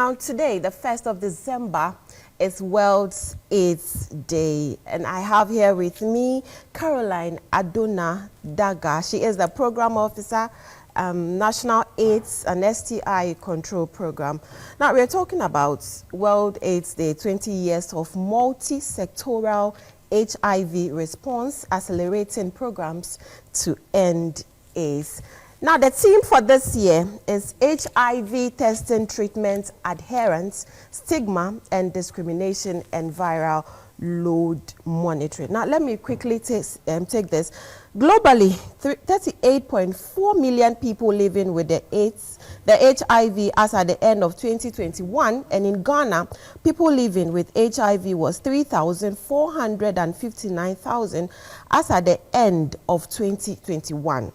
Now today, the 1st of December, is World AIDS Day. And I have here with me Caroline Adona Daga. She is the Program Officer, National AIDS and STI Control Program. Now we're talking about World AIDS Day, 20 years of multi-sectoral HIV response, accelerating programs to end AIDS. Now, the theme for this year is HIV testing, treatment, adherence, stigma, and discrimination, and viral load monitoring. Now, let me quickly take this. Globally, 38.4 million people living with the HIV as at the end of 2021, and in Ghana, people living with HIV was 3,459,000 as at the end of 2021.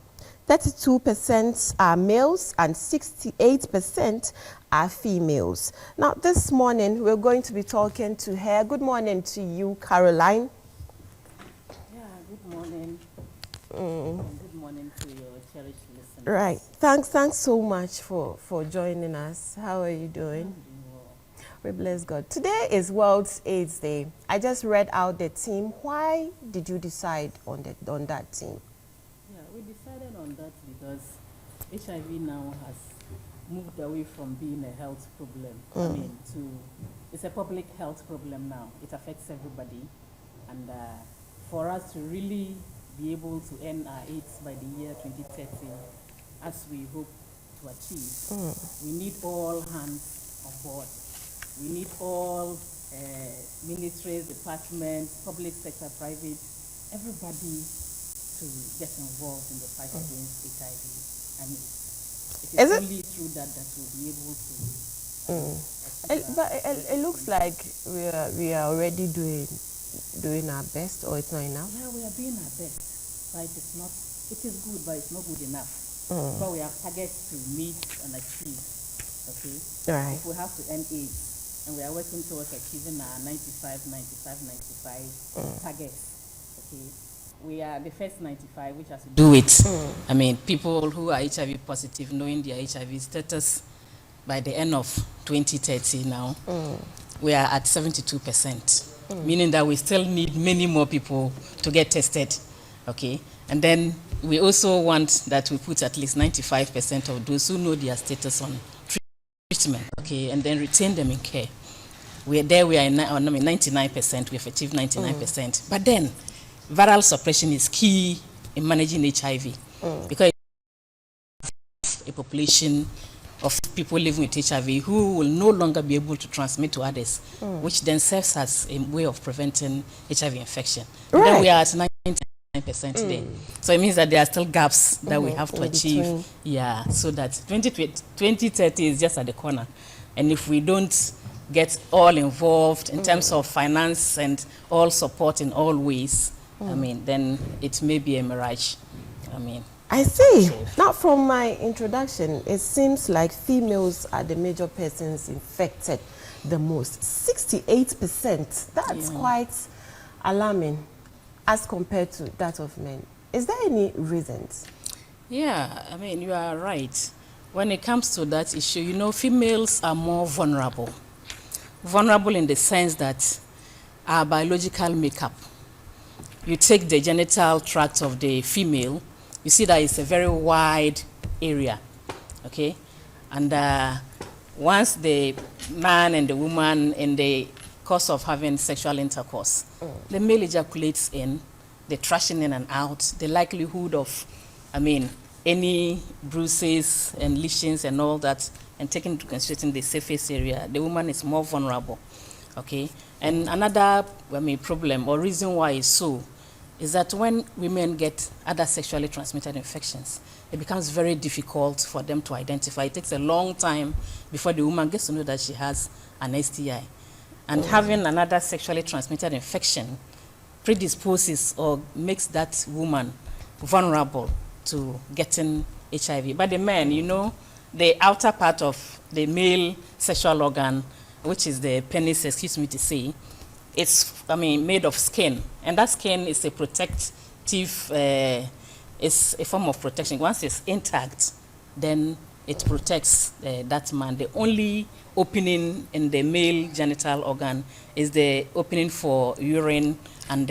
32% are males and 68% are females. Now, this morning, we're going to be talking to her. Good morning to you, Caroline. Yeah, good morning. And good morning to your cherished listeners. Right. Thanks so much for joining us. How are you doing? I'm doing well. We bless God. Today is World AIDS Day. I just read out the theme. Why did you decide on that theme? Yeah, we decided on that because HIV now has moved away from being a health problem. It's a public health problem now. It affects everybody. And for us to really be able to end our AIDS by the year 2030, as we hope to achieve, we need all hands on board. We need all ministries, departments, public sector, private, everybody to get involved in the fight against HIV and AIDS. It is only through that we'll be able to. But it looks like we are already doing our best, or it's not enough. Yeah, we are doing our best, but it is not. It is good, but it's not good enough. But we have targets to meet and achieve. Okay. Right. If we have to end AIDS, and we are working towards achieving our 95 targets. Okay. We are the first 95 which has to do it. I mean, people who are HIV positive knowing their HIV status by the end of 2030 now, we are at 72%, meaning that we still need many more people to get tested, okay? And then we also want that we put at least 95% of those who know their status on treatment, okay, and then retain them in care. We are 99%, we have achieved 99%. But then, viral suppression is key in managing HIV because a population of people living with HIV who will no longer be able to transmit to others, which then serves as a way of preventing HIV infection. Right. Then we are at 99% today. So it means that there are still gaps that we have to achieve. Yeah, so that 2030 is just at the corner. And if we don't get all involved in terms of finance and all support in all ways, I mean, then it may be a mirage. I see. Now, from my introduction, it seems like females are the major persons infected the most. 68%. That's quite alarming as compared to that of men. Is there any reasons? Yeah, I mean, you are right. When it comes to that issue, you know, females are more vulnerable. Vulnerable in the sense that our biological makeup. You take the genital tract of the female, you see that it's a very wide area, okay? And once the man and the woman, in the course of having sexual intercourse, the male ejaculates in, the trashing in and out, the likelihood of, any bruises and lesions and all that, and taking into consideration the surface area, the woman is more vulnerable, okay? And another problem or reason why it's so is that when women get other sexually transmitted infections, it becomes very difficult for them to identify. It takes a long time before the woman gets to know that she has an STI. And having another sexually transmitted infection predisposes or makes that woman vulnerable to getting HIV. But the men, you know, the outer part of the male sexual organ, which is the penis, excuse me to say, it's made of skin, and that skin is a protective, it's a form of protection. Once it's intact, then it protects that man. The only opening in the male genital organ is the opening for urine and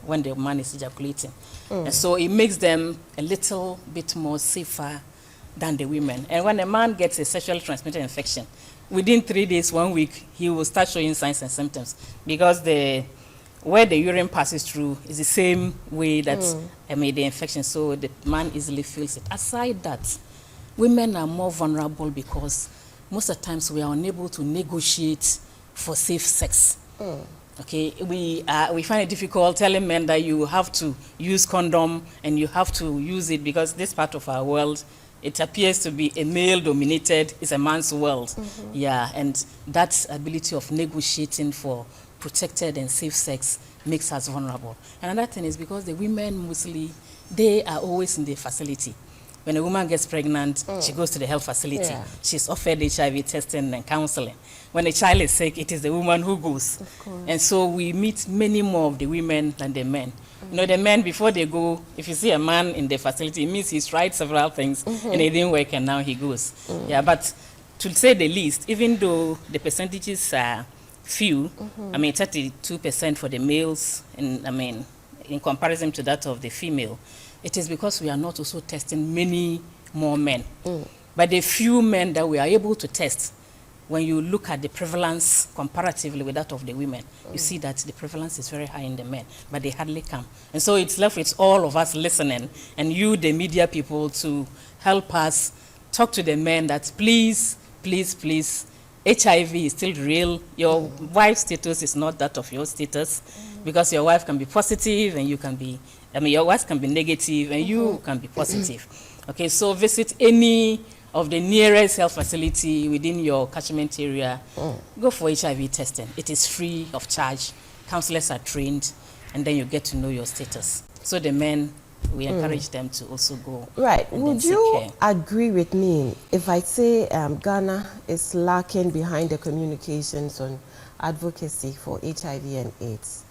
when the man is ejaculating. And so it makes them a little bit more safer than the women. And when a man gets a sexually transmitted infection, within 3 days, 1 week, he will start showing signs and symptoms because where the urine passes through is the same way that the infection, so the man easily feels it. Aside that, women are more vulnerable because most of the times we are unable to negotiate for safe sex. Okay, we find it difficult telling men that you have to use condom and you have to use it because this part of our world, it appears to be a male-dominated, it's a man's world. Yeah, and that ability of negotiating for protected and safe sex makes us vulnerable. Another thing is because the women mostly, they are always in the facility. When a woman gets pregnant, she goes to the health facility. Yeah. She's offered HIV testing and counseling. When a child is sick, it is the woman who goes. And so we meet many more of the women than the men. You know, the men, before they go, if you see a man in the facility, it means he's tried several things and it didn't work and now he goes. Yeah, but to say the least, even though the percentages are few, 32% for the males, and in comparison to that of the female, it is because we are not also testing many more men. But the few men that we are able to test, when you look at the prevalence comparatively with that of the women, you see that the prevalence is very high in the men, but they hardly come. And so it's left with all of us listening, and you, the media people, to help us talk to the men that please, please, please, HIV is still real. Your wife's status is not that of your status, because your wife can be positive and you can be, your wife can be negative and you can be positive. Okay, so visit any of the nearest health facility within your catchment area. Go for HIV testing. It is free of charge. Counselors are trained, and then you get to know your status. So the men, we encourage them to also go. Right. Would you agree with me if I say Ghana is lacking behind the communications on advocacy for HIV and AIDS?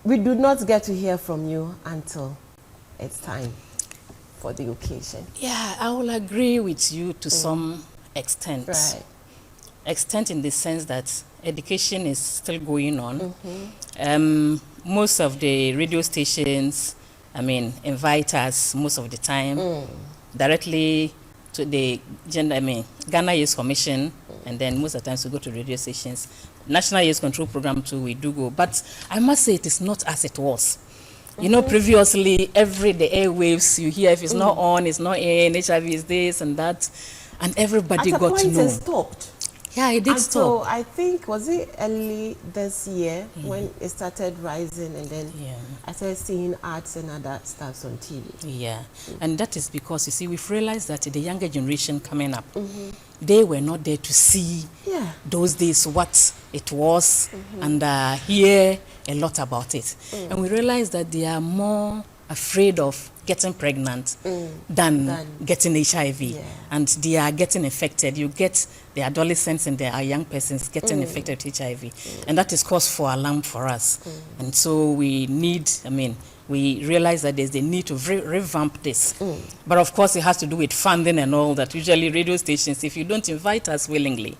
We do not get to hear from you until it's time for the occasion. Yeah, I will agree with you to some extent. Right. Extent in the sense that education is still going on. Most of the radio stations, invite us most of the time directly to the Ghana Youth Commission, and then most of the times we go to radio stations. National Youth Control Program too, we do go. But I must say it is not as it was. You know, previously, the airwaves you hear, if it's not on, it's not in, HIV is this and that, and everybody got to know. It stopped. Yeah, it did stop. So I think, was it early this year when it started rising, and then I started seeing ads and other stuff on TV. Yeah, and that is because, you see, we've realized that the younger generation coming up, they were not there to see those days what it was and hear a lot about it. And we realized that they are more afraid of getting pregnant than getting HIV, and they are getting infected. You get the adolescents and the young persons getting infected with HIV, and that is cause for alarm for us. And so we need, we realize that there's the need to revamp this. But of course it has to do with funding and all that. Usually radio stations, if you don't invite us willingly,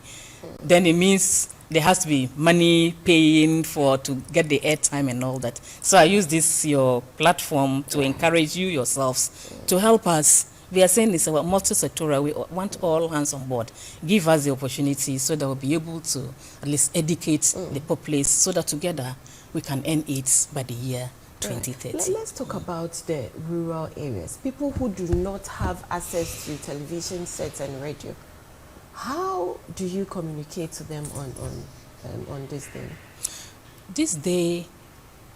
then it means there has to be money paying to get the airtime and all that. So I use this, your platform, to encourage you yourselves to help us. We are saying it's about multi-sectoral. We want all hands on board. Give us the opportunity so that we'll be able to at least educate the populace so that together we can end AIDS by the year 2030. Right. Let's talk about the rural areas. People who do not have access to television sets and radio. How do you communicate to them on this day? This day,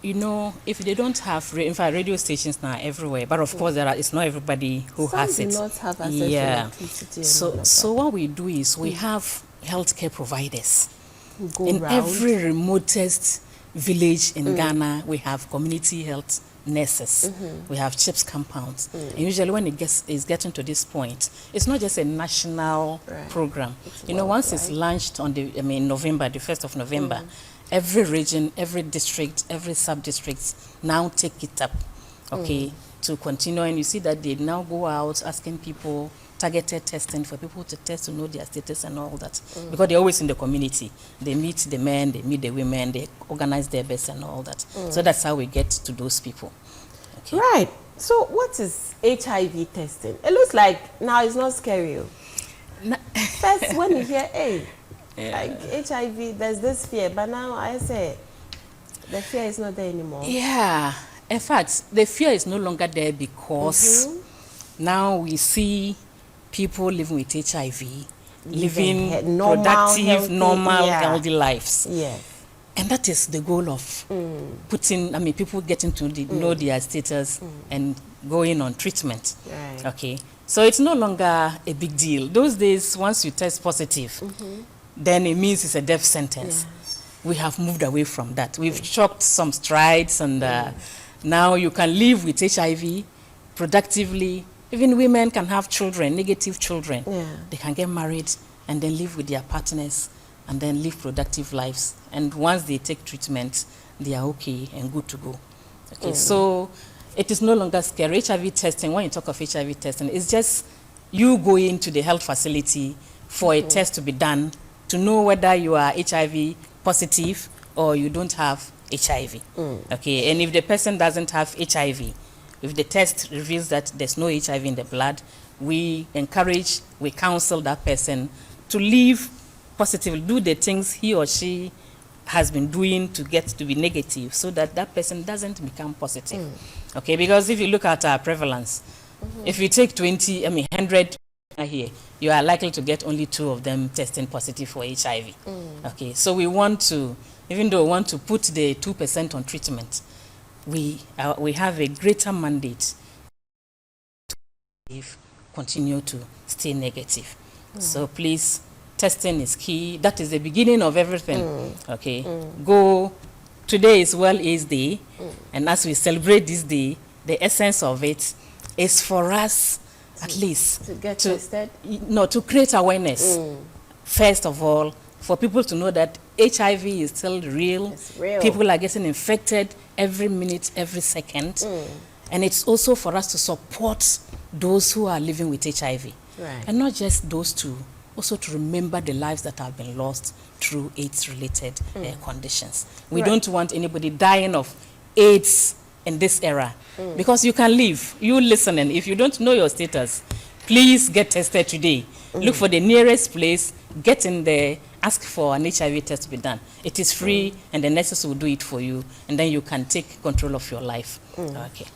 you know, if they don't have, in fact, radio stations now everywhere, but of course it's not everybody who has it. Some do not have access to electricity. So what we do is we have healthcare providers. Go in round. Every remotest village in Ghana, we have community health nurses. We have CHIPS compounds. And usually when it is getting to this point, it's not just a national program. You know, once it's launched on November, the 1st of November, every region, every district, every sub-district now take it up, to continue. And you see that they now go out asking people targeted testing for people to test to know their status and all that. Because they're always in the community. They meet the men, they meet the women, they organize their best and all that. So that's how we get to those people. Okay. Right. So what is HIV testing? It looks like now it's not scary. First, when you hear, hey, like HIV, there's this fear, but now I say the fear is not there anymore. Yeah. In fact, the fear is no longer there because now we see people living with HIV, living normal, productive, healthy, normal, healthy lives. Yes. And that is the goal of people getting to know their status and going on treatment. Right. Okay. So it's no longer a big deal. Those days, once you test positive, then it means it's a death sentence. Yeah. We have moved away from that. We've chalked some strides, and now you can live with HIV productively. Even women can have children, negative children. Yeah. They can get married and then live with their partners and then live productive lives. And once they take treatment, they are okay and good to go. Okay, so it is no longer scary. HIV testing, when you talk of HIV testing, it's just you going to the health facility for a test to be done to know whether you are HIV positive or you don't have HIV. Okay, and if the person doesn't have HIV, if the test reveals that there's no HIV in the blood, we encourage, we counsel that person to live positively, do the things he or she has been doing to get to be negative so that that person doesn't become positive. Okay, because if you look at our prevalence, if you take 100 here, you are likely to get only 2 of them testing positive for HIV. Okay, so we want to, even though we want to put the 2% on treatment, we have a greater mandate to continue to stay negative. So please, testing is key. That is the beginning of everything. Okay, go. Today is World AIDS Day, and as we celebrate this day, the essence of it is for us, at least, to get tested. No, to create awareness. First of all, for people to know that HIV is still real. It's real. People are getting infected every minute, every second. And it's also for us to support those who are living with HIV. Right. And not just those two, also to remember the lives that have been lost through AIDS-related conditions. We don't want anybody dying of AIDS in this era, because you can live. You listening, if you don't know your status, please get tested today. Look for the nearest place, get in there, ask for an HIV test to be done. It is free, and the nurses will do it for you, and then you can take control of your life. Okay.